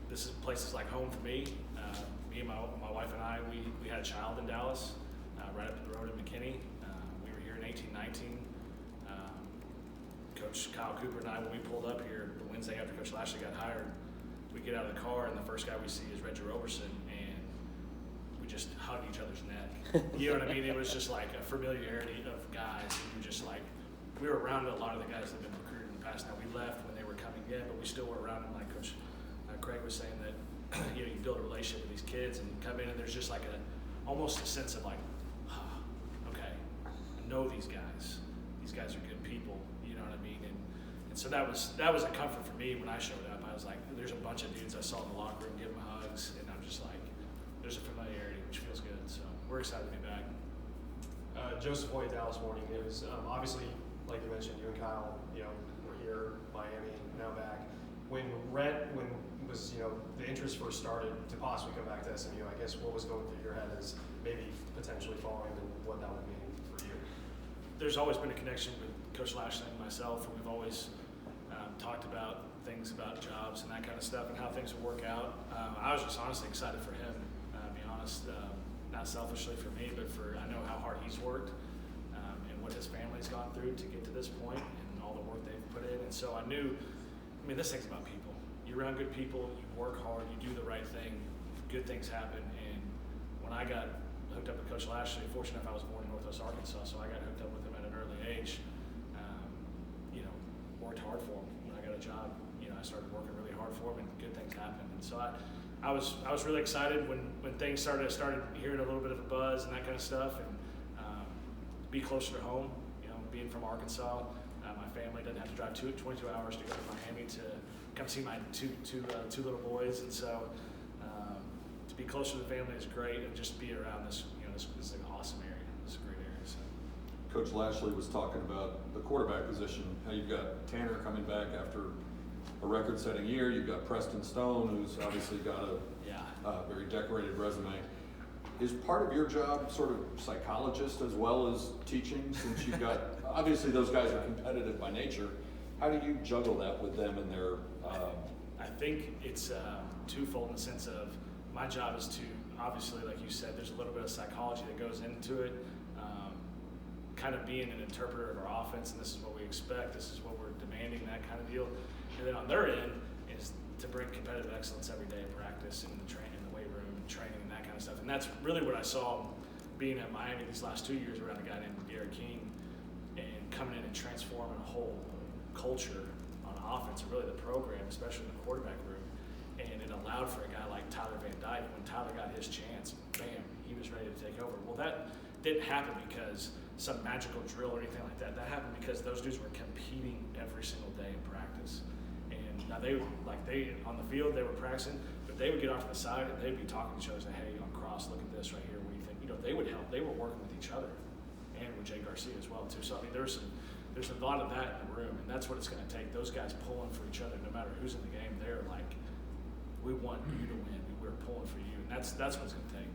this is places like home for me. Me and my wife and I, we had a child in Dallas, right up the road in McKinney. We were here in 1819. Coach Kyle Cooper and I, when we pulled up here the Wednesday after Coach Lashley got hired, we get out of the car and the first guy we see is Reggie Roberson, and we just hug each other's neck. You know what I mean? It was just like a familiarity of guys, and we were just like, we were around a lot of the guys that have been recruited in the past. Now we left when they were coming in, but we still were around them. Like Coach Craig was saying that you build a relationship with these kids and come in, and there's just like almost a sense of like, okay, I know these guys. These guys are good people. You know what I mean? And so that was a comfort for me when I showed up. I was like, there's a bunch of dudes I saw in the locker room give them hugs, and I'm just like, there's a familiarity, which feels good. So we're excited to be back. Joseph Hoyt, Dallas Morning News. Obviously, like you mentioned, you and Kyle, were here, Miami, now back. When was the interest first started to possibly come back to SMU, I guess what was going through your head as maybe potentially following and what that would mean for you? There's always been a connection with Coach Lashley and myself, and we've always talked about things about jobs and that kind of stuff and how things would work out. I was just honestly excited for him, to be honest, not selfishly for me, but I know how hard he's worked and what his family's gone through to get to this point and all the work they've put in. And so I knew, this thing's about people. You're around good people, you work hard, you do the right thing, good things happen. And when I got hooked up with Coach Lashley, fortunate enough I was born in Northwest Arkansas, so I got hooked up with him at an early age. Worked hard for him. When I got a job, I started working really hard for him, and good things happened. And so I was really excited when things started. I started hearing a little bit of a buzz and that kind of stuff, and be closer to home. Being from Arkansas, my family doesn't have to drive 22 hours to go to Miami to come see my two little boys, and so to be closer to the family is great, and just be around this. This is an awesome area. It's a great area. So. Coach Lashley was talking about the quarterback position, how you've got Tanner coming back after a record-setting year. You've got Preston Stone, who's obviously got a very decorated resume. Is part of your job sort of psychologist as well as teaching, since you've got, obviously those guys are competitive by nature. How do you juggle that with them and their... I think it's twofold in the sense of my job is to, obviously, like you said, there's a little bit of psychology that goes into it. Kind of being an interpreter of our offense, and this is what we expect, this is what we're demanding, that kind of deal. And then on their end is to bring competitive excellence every day in practice and in the weight room and training and that kind of stuff. And that's really what I saw being at Miami these last 2 years around a guy named Garrett King, and coming in and transforming a whole culture on offense, and really the program, especially in the quarterback room. And it allowed for a guy like Tyler Van Dyke, when Tyler got his chance, bam, he was ready to take over. Well, that didn't happen because some magical drill or anything like that. That happened because those dudes were competing every single day in practice. And now they on the field, they were practicing, but they would get off to the side and they'd be talking to each other, say, hey, on cross, look at this right here. What do you think? They would help. They were working with each other, and with Jay Garcia as well too. So there's a lot of that in the room, and that's what it's going to take. Those guys pulling for each other, no matter who's in the game. They're like, we want you to win. We're pulling for you, and that's what it's going to take.